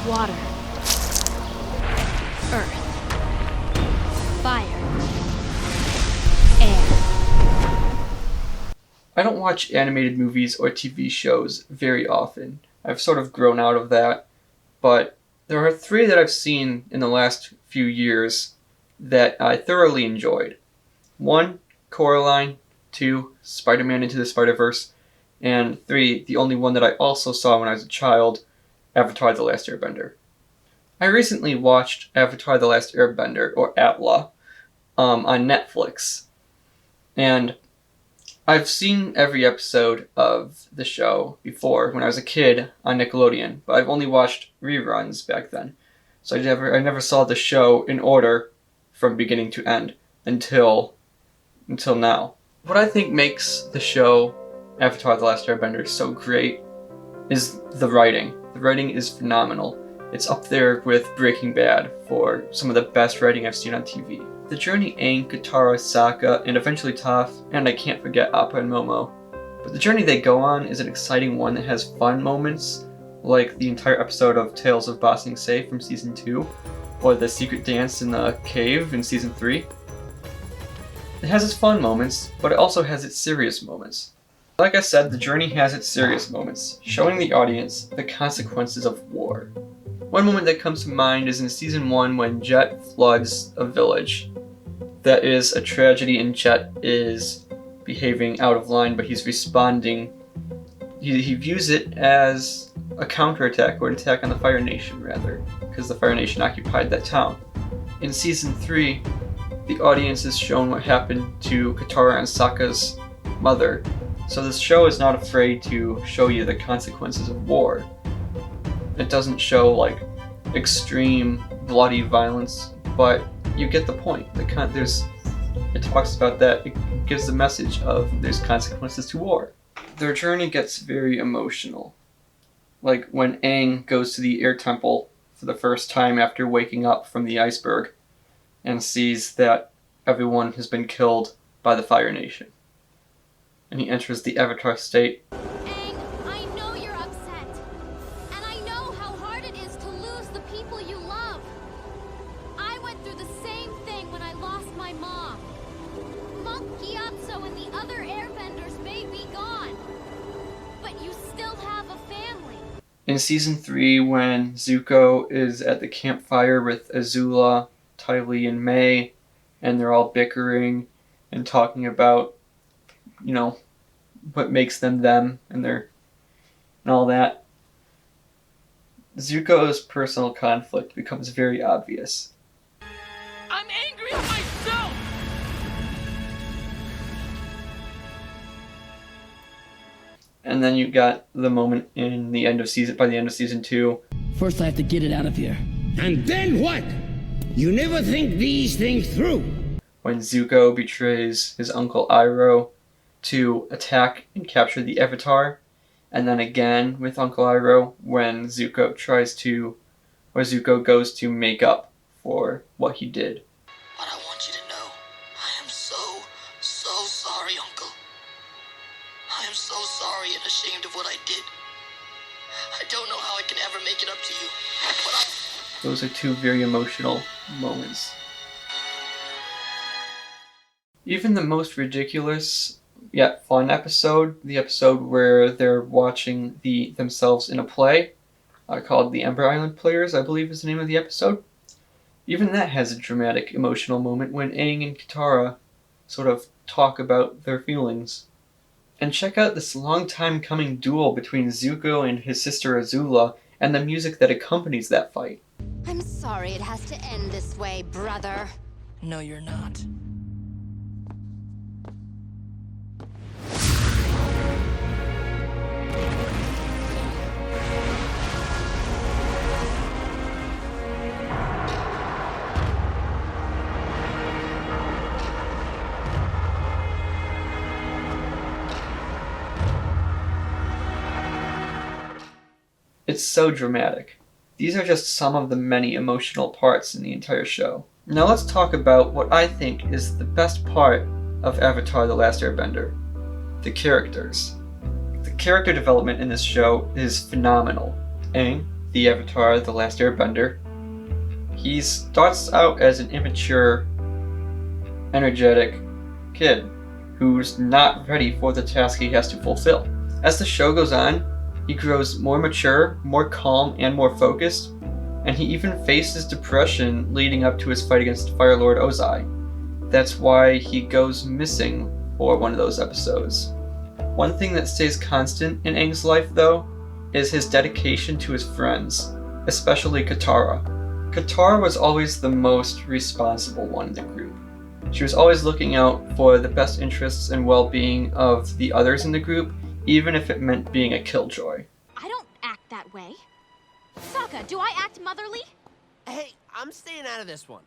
Water. Earth. Fire. Air. I don't watch animated movies or TV shows very often. I've sort of grown out of that, but there are 3 that I've seen in the last few years that I thoroughly enjoyed. 1, Coraline. 2, Spider-Man Into the Spider-Verse. And 3, the only one that I also saw when I was a child, Avatar: The Last Airbender. I recently watched Avatar: The Last Airbender, or ATLA, on Netflix. And I've seen every episode of the show before when I was a kid on Nickelodeon, but I've only watched reruns back then. So I never saw the show in order from beginning to end until now. What I think makes the show Avatar: The Last Airbender so great is the writing. The writing is phenomenal. It's up there with Breaking Bad for some of the best writing I've seen on TV. The journey Aang, Katara, Sokka, and eventually Toph, and I can't forget Appa and Momo. But the journey they go on is an exciting one that has fun moments, like the entire episode of Tales of Ba Sing Se from Season 2, or the secret dance in the cave in Season 3. It has its fun moments, but it also has its serious moments. Like I said, the journey has its serious moments, showing the audience the consequences of war. One moment that comes to mind is in Season 1 when Jet floods a village. That is a tragedy, and Jet is behaving out of line, but he's responding. He views it as a counterattack, or an attack on the Fire Nation, rather, because the Fire Nation occupied that town. In Season 3, the audience is shown what happened to Katara and Sokka's mother. So this show is not afraid to show you the consequences of war. It doesn't show like extreme bloody violence, but you get the point. It talks about that. It gives the message of there's consequences to war. Their journey gets very emotional. Like when Aang goes to the air temple for the first time after waking up from the iceberg and sees that everyone has been killed by the Fire Nation. And he enters the Avatar state. Aang, I know you're upset. And I know how hard it is to lose the people you love. I went through the same thing when I lost my mom. Monk Gyatso and the other airbenders may be gone, but you still have a family. In Season 3, when Zuko is at the campfire with Azula, Ty Lee, and May, and they're all bickering and talking about, what makes them them, and all that. Zuko's personal conflict becomes very obvious. I'm angry at myself! And then you got the moment by the end of Season 2. First I have to get it out of here. And then what? You never think these things through. When Zuko betrays his uncle Iroh to attack and capture the Avatar, and then again with Uncle Iroh when Zuko goes to make up for what he did. But I want you to know, I am so sorry, Uncle. I am so sorry and ashamed of what I did. I don't know how I can ever make it up to you, but Those are 2 very emotional moments. Even the most ridiculous yet fun episode, the episode where they're watching themselves in a play, called The Ember Island Players, I believe is the name of the episode. Even that has a dramatic, emotional moment when Aang and Katara sort of talk about their feelings. And check out this long time coming duel between Zuko and his sister Azula, and the music that accompanies that fight. I'm sorry it has to end this way, brother. No, you're not. It's so dramatic. These are just some of the many emotional parts in the entire show. Now let's talk about what I think is the best part of Avatar: The Last Airbender. The characters. The character development in this show is phenomenal. Aang, the Avatar, The Last Airbender. He starts out as an immature, energetic kid who's not ready for the task he has to fulfill. As the show goes on, he grows more mature, more calm, and more focused, and he even faces depression leading up to his fight against Fire Lord Ozai. That's why he goes missing for one of those episodes. One thing that stays constant in Aang's life, though, is his dedication to his friends, especially Katara. Katara was always the most responsible one in the group. She was always looking out for the best interests and well-being of the others in the group, even if it meant being a killjoy. I don't act that way. Sokka, do I act motherly? Hey, I'm staying out of this one.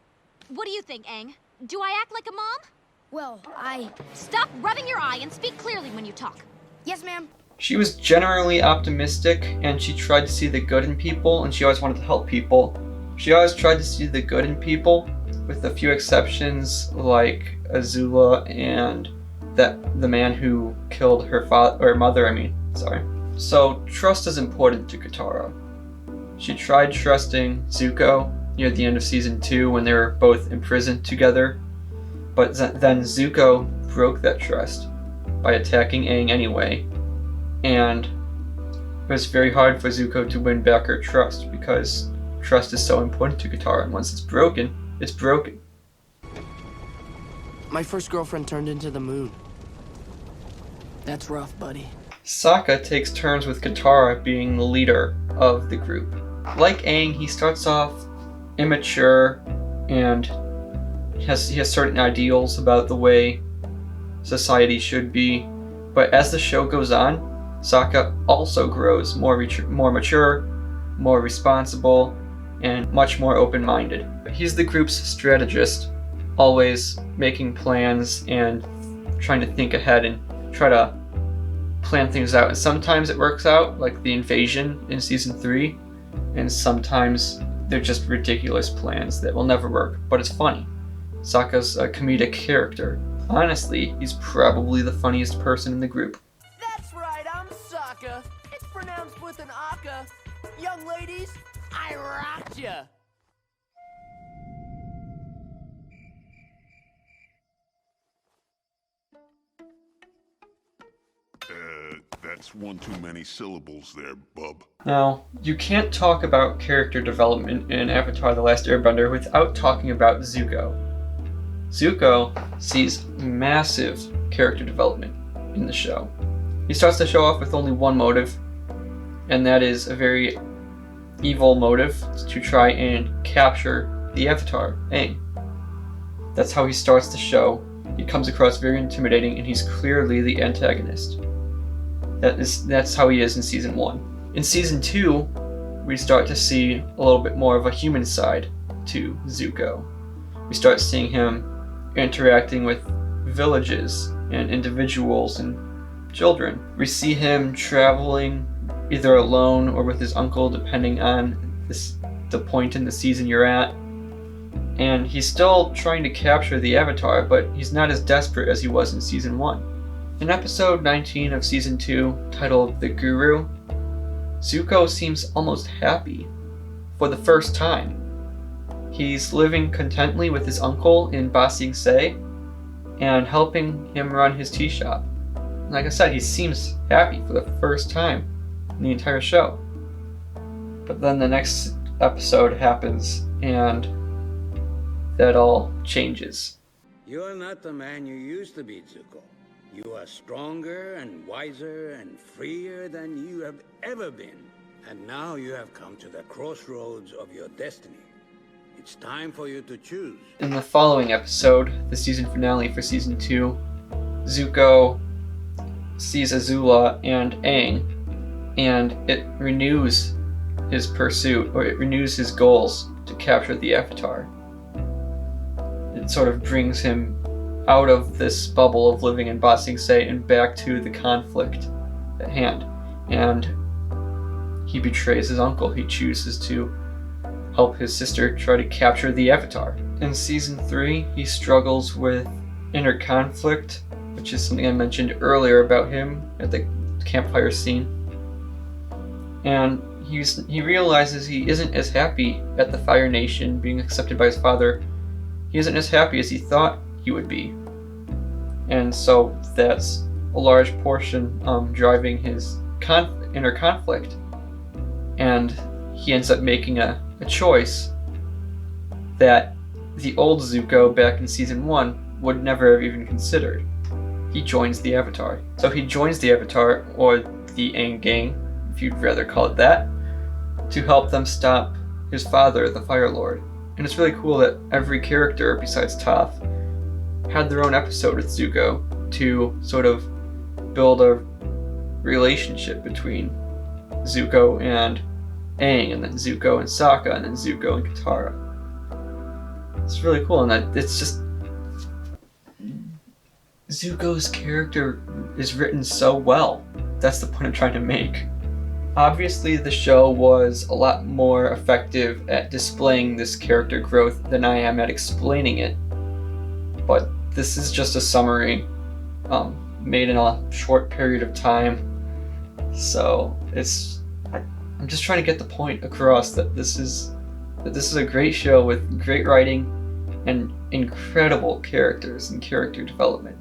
What do you think, Aang? Do I act like a mom? Well, Stop rubbing your eye and speak clearly when you talk. Yes, ma'am. She was generally optimistic, and she tried to see the good in people, and she always wanted to help people. She always tried to see the good in people, with a few exceptions like Azula and the man who killed her mother. So trust is important to Katara. She tried trusting Zuko near the end of season 2 when they were both imprisoned together, but then Zuko broke that trust by attacking Aang anyway, and it was very hard for Zuko to win back her trust because trust is so important to Katara, and once it's broken, it's broken. My first girlfriend turned into the moon. That's rough, buddy. Sokka takes turns with Katara being the leader of the group. Like Aang, he starts off immature and he has certain ideals about the way society should be, but as the show goes on, Sokka also grows more mature, more responsible, and much more open-minded. He's the group's strategist, always making plans and trying to think ahead and try to plan things out. And sometimes it works out, like the invasion in season 3, and sometimes they're just ridiculous plans that will never work, but it's funny. Sokka's a comedic character. Honestly, he's probably the funniest person in the group. That's right, I'm Sokka. It's pronounced with an aka. Young ladies, I rocked ya. That's one too many syllables there, bub. Now, you can't talk about character development in Avatar: The Last Airbender without talking about Zuko. Zuko sees massive character development in the show. He starts the show off with only one motive, and that is a very evil motive to try and capture the Avatar, Aang. That's how he starts the show. He comes across very intimidating, and he's clearly the antagonist. That's how he is in season 1. In season 2, we start to see a little bit more of a human side to Zuko. We start seeing him interacting with villages and individuals and children. We see him traveling either alone or with his uncle, depending on the point in the season you're at. And he's still trying to capture the Avatar, but he's not as desperate as he was in season 1. In episode 19 of season 2, titled The Guru, Zuko seems almost happy for the first time. He's living contently with his uncle in Ba Sing Se and helping him run his tea shop. Like I said, he seems happy for the first time in the entire show. But then the next episode happens and that all changes. You are not the man you used to be, Zuko. You are stronger and wiser and freer than you have ever been. And now you have come to the crossroads of your destiny. It's time for you to choose. In the following episode, the season finale for season 2, Zuko sees Azula and Aang, and it renews his pursuit, or it renews his goals to capture the Avatar. It sort of brings him out of this bubble of living in Ba Sing Se and back to the conflict at hand. And he betrays his uncle. He chooses to help his sister try to capture the Avatar. In season 3, he struggles with inner conflict, which is something I mentioned earlier about him at the campfire scene. And he realizes he isn't as happy at the Fire Nation being accepted by his father. He isn't as happy as he thought he would be. And so that's a large portion driving his inner conflict. And he ends up making a choice that the old Zuko back in season 1 would never have even considered. He joins the Avatar. So he joins the Avatar, or the Aang Gang, if you'd rather call it that, to help them stop his father, the Fire Lord. And it's really cool that every character besides Toph had their own episode with Zuko to sort of build a relationship between Zuko and Aang, and then Zuko and Sokka, and then Zuko and Katara. It's really cool, and it's just... Zuko's character is written so well. That's the point I'm trying to make. Obviously, the show was a lot more effective at displaying this character growth than I am at explaining it. But this is just a summary made in a short period of time. So I'm just trying to get the point across that this is a great show with great writing and incredible characters and character development.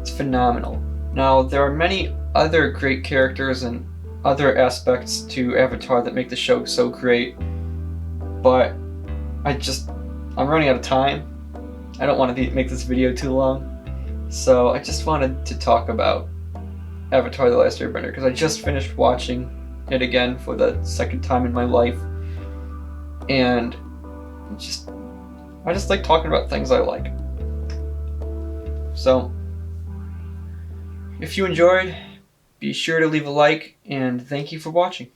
It's phenomenal. Now, there are many other great characters and other aspects to Avatar that make the show so great, but I'm running out of time. I don't want to make this video too long, so I just wanted to talk about Avatar: The Last Airbender because I just finished watching it again for the second time in my life, and I just like talking about things I like. So, if you enjoyed, be sure to leave a like, and thank you for watching.